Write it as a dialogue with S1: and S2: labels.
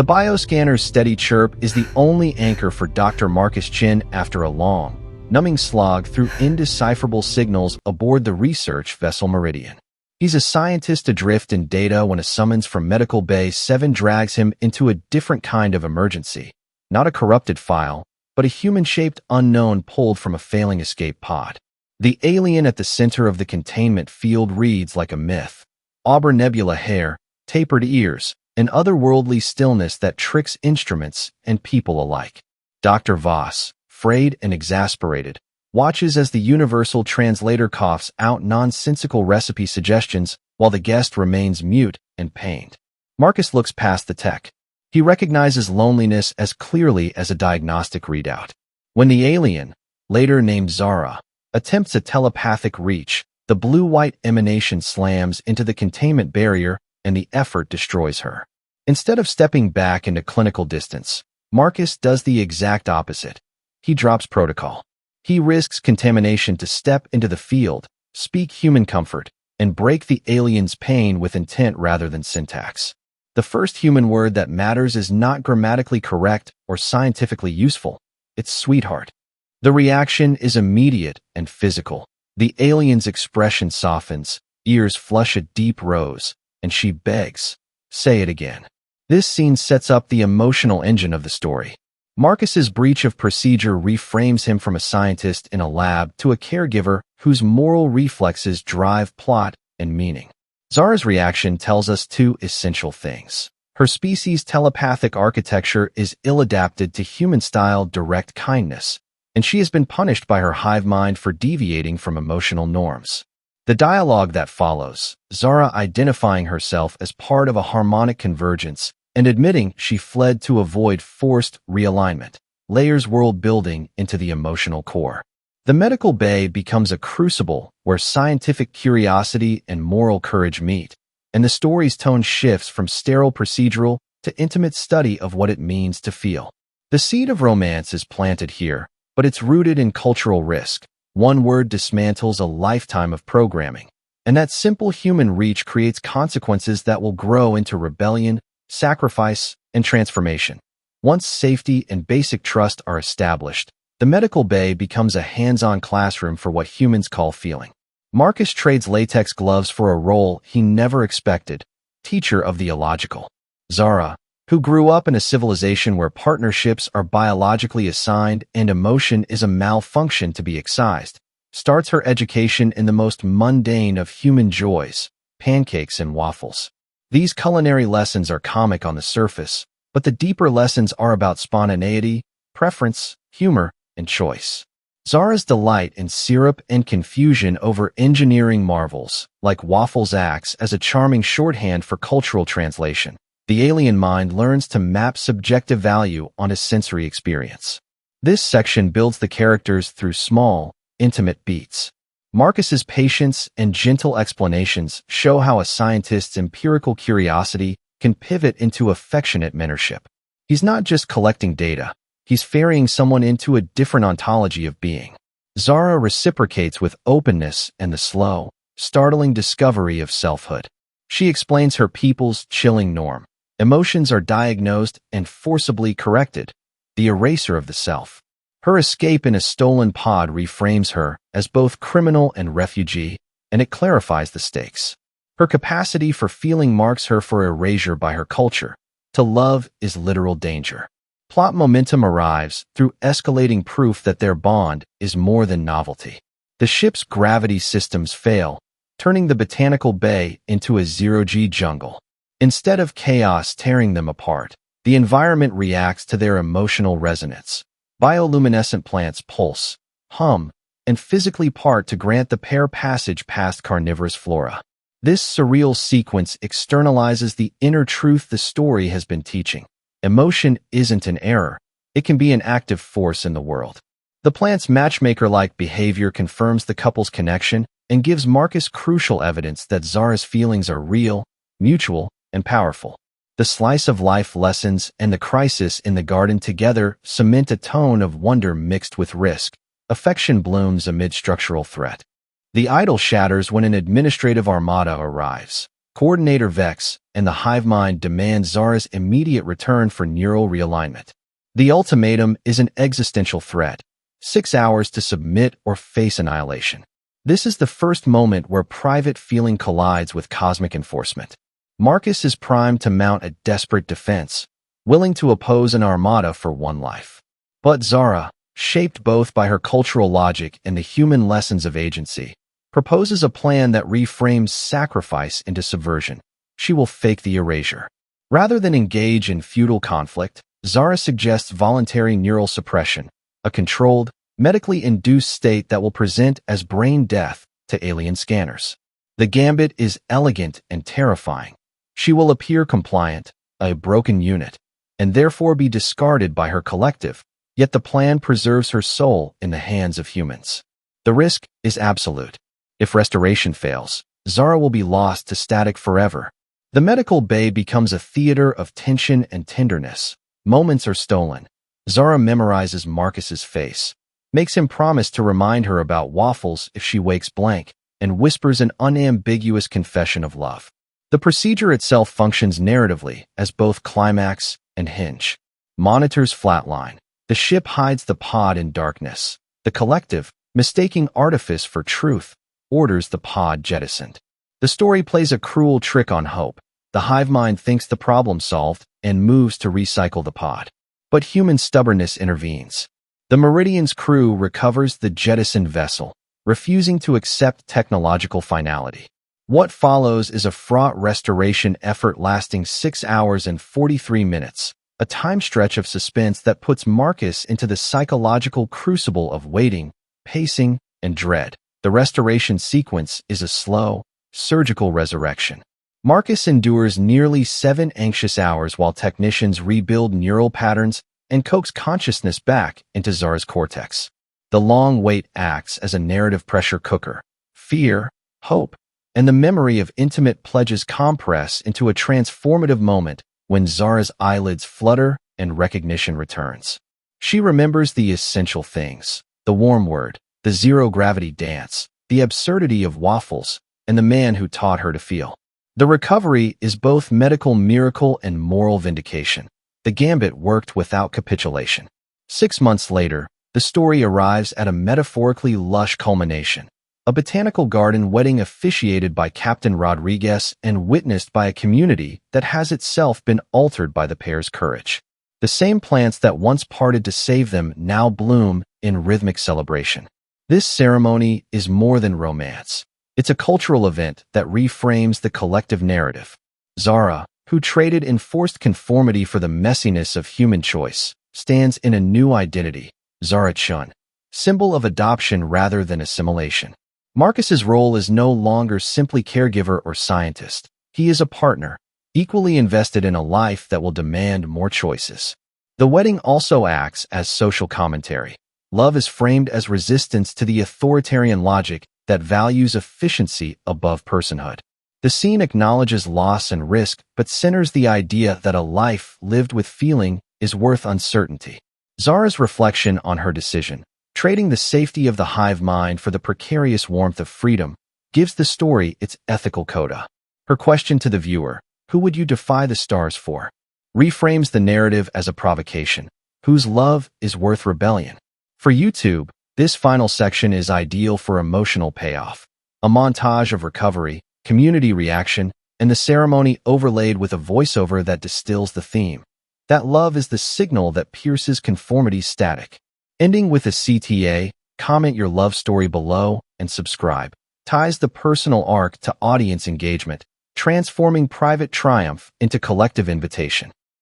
S1: The bioscanner's steady chirp is the only anchor for Dr. Marcus Chin after a long, numbing slog through indecipherable signals aboard the research vessel Meridian. He's a scientist adrift in data when a summons from Medical Bay 7 drags him into a different kind of emergency. Not a corrupted file, but a human-shaped unknown pulled from a failing escape pod. The alien at the center of the containment field reads like a myth. Auburn nebula hair, tapered ears, an otherworldly stillness that tricks instruments and people alike. Dr. Voss, frayed and exasperated, watches as the universal translator coughs out nonsensical recipe suggestions while the guest remains mute and pained. Marcus looks past the tech. He recognizes loneliness as clearly as a diagnostic readout. When the alien, later named Zara, attempts a telepathic reach, the blue-white emanation slams into the containment barrier and the effort destroys her. Instead of stepping back into clinical distance, Marcus does the exact opposite. He drops protocol. He risks contamination to step into the field, speak human comfort, and break the alien's pain with intent rather than syntax. The first human word that matters is not grammatically correct or scientifically useful. It's sweetheart. The reaction is immediate and physical. The alien's expression softens, ears flush a deep rose, and she begs, "Say it again." This scene sets up the emotional engine of the story. Marcus's breach of procedure reframes him from a scientist in a lab to a caregiver whose moral reflexes drive plot and meaning. Zara's reaction tells us 2 essential things. Her species' telepathic architecture is ill-adapted to human-style direct kindness, and she has been punished by her hive mind for deviating from emotional norms. The dialogue that follows, Zara identifying herself as part of a harmonic convergence and admitting she fled to avoid forced realignment, layers world building into the emotional core. The medical bay becomes a crucible where scientific curiosity and moral courage meet, and the story's tone shifts from sterile procedural to intimate study of what it means to feel. The seed of romance is planted here, but it's rooted in cultural risk. One word dismantles a lifetime of programming, and that simple human reach creates consequences that will grow into rebellion, sacrifice, and transformation. Once safety and basic trust are established, the medical bay becomes a hands-on classroom for what humans call feeling. Marcus trades latex gloves for a role he never expected, teacher of the illogical. Zara, who grew up in a civilization where partnerships are biologically assigned and emotion is a malfunction to be excised, starts her education in the most mundane of human joys, pancakes and waffles. These culinary lessons are comic on the surface, but the deeper lessons are about spontaneity, preference, humor, and choice. Zara's delight in syrup and confusion over engineering marvels, like waffles, acts as a charming shorthand for cultural translation. The alien mind learns to map subjective value on a sensory experience. This section builds the characters through small, intimate beats. Marcus's patience and gentle explanations show how a scientist's empirical curiosity can pivot into affectionate mentorship. He's not just collecting data. He's ferrying someone into a different ontology of being. Zara reciprocates with openness and the slow, startling discovery of selfhood. She explains her people's chilling norm. Emotions are diagnosed and forcibly corrected, the eraser of the self. Her escape in a stolen pod reframes her as both criminal and refugee, and it clarifies the stakes. Her capacity for feeling marks her for erasure by her culture. To love is literal danger. Plot momentum arrives through escalating proof that their bond is more than novelty. The ship's gravity systems fail, turning the botanical bay into a zero-G jungle. Instead of chaos tearing them apart, the environment reacts to their emotional resonance. Bioluminescent plants pulse, hum, and physically part to grant the pair passage past carnivorous flora. This surreal sequence externalizes the inner truth the story has been teaching. Emotion isn't an error. It can be an active force in the world. The plant's matchmaker-like behavior confirms the couple's connection and gives Marcus crucial evidence that Zara's feelings are real, mutual, and powerful. The slice of life lessons and the crisis in the garden together cement a tone of wonder mixed with risk. Affection blooms amid structural threat. The idol shatters when an administrative armada arrives. Coordinator Vex, and the hive mind demand Zara's immediate return for neural realignment. The ultimatum is an existential threat: 6 hours to submit or face annihilation. This is the first moment where private feeling collides with cosmic enforcement. Marcus is primed to mount a desperate defense, willing to oppose an armada for one life. But Zara, shaped both by her cultural logic and the human lessons of agency, proposes a plan that reframes sacrifice into subversion. She will fake the erasure. Rather than engage in futile conflict, Zara suggests voluntary neural suppression, a controlled, medically induced state that will present as brain death to alien scanners. The gambit is elegant and terrifying. She will appear compliant, a broken unit, and therefore be discarded by her collective, yet the plan preserves her soul in the hands of humans. The risk is absolute. If restoration fails, Zara will be lost to static forever. The medical bay becomes a theater of tension and tenderness. Moments are stolen. Zara memorizes Marcus's face, makes him promise to remind her about waffles if she wakes blank, and whispers an unambiguous confession of love. The procedure itself functions narratively as both climax and hinge. Monitors flatline. The ship hides the pod in darkness. The collective, mistaking artifice for truth, orders the pod jettisoned. The story plays a cruel trick on hope. The hive mind thinks the problem solved and moves to recycle the pod. But human stubbornness intervenes. The Meridian's crew recovers the jettisoned vessel, refusing to accept technological finality. What follows is a fraught restoration effort lasting 6 hours and 43 minutes, a time stretch of suspense that puts Marcus into the psychological crucible of waiting, pacing, and dread. The restoration sequence is a slow, surgical resurrection. Marcus endures nearly 7 anxious hours while technicians rebuild neural patterns and coax consciousness back into Zara's cortex. The long wait acts as a narrative pressure cooker. Fear, hope, and the memory of intimate pledges compress into a transformative moment when Zara's eyelids flutter and recognition returns. She remembers the essential things: the warm word, the zero-gravity dance, the absurdity of waffles, and the man who taught her to feel. The recovery is both medical miracle and moral vindication. The gambit worked without capitulation. 6 months later, the story arrives at a metaphorically lush culmination. A botanical garden wedding officiated by Captain Rodriguez and witnessed by a community that has itself been altered by the pair's courage. The same plants that once parted to save them now bloom in rhythmic celebration. This ceremony is more than romance. It's a cultural event that reframes the collective narrative. Zara, who traded enforced conformity for the messiness of human choice, stands in a new identity: Zara Chun, symbol of adoption rather than assimilation. Marcus's role is no longer simply caregiver or scientist. He is a partner, equally invested in a life that will demand more choices. The wedding also acts as social commentary. Love is framed as resistance to the authoritarian logic that values efficiency above personhood. The scene acknowledges loss and risk, but centers the idea that a life lived with feeling is worth uncertainty. Zara's reflection on her decision, trading the safety of the hive mind for the precarious warmth of freedom, gives the story its ethical coda. Her question to the viewer, "Who would you defy the stars for?" reframes the narrative as a provocation. Whose love is worth rebellion? For YouTube, this final section is ideal for emotional payoff. A montage of recovery, community reaction, and the ceremony overlaid with a voiceover that distills the theme. That love is the signal that pierces conformity's static. Ending with a CTA, comment your love story below and subscribe. Ties the personal arc to audience engagement, transforming private triumph into collective invitation.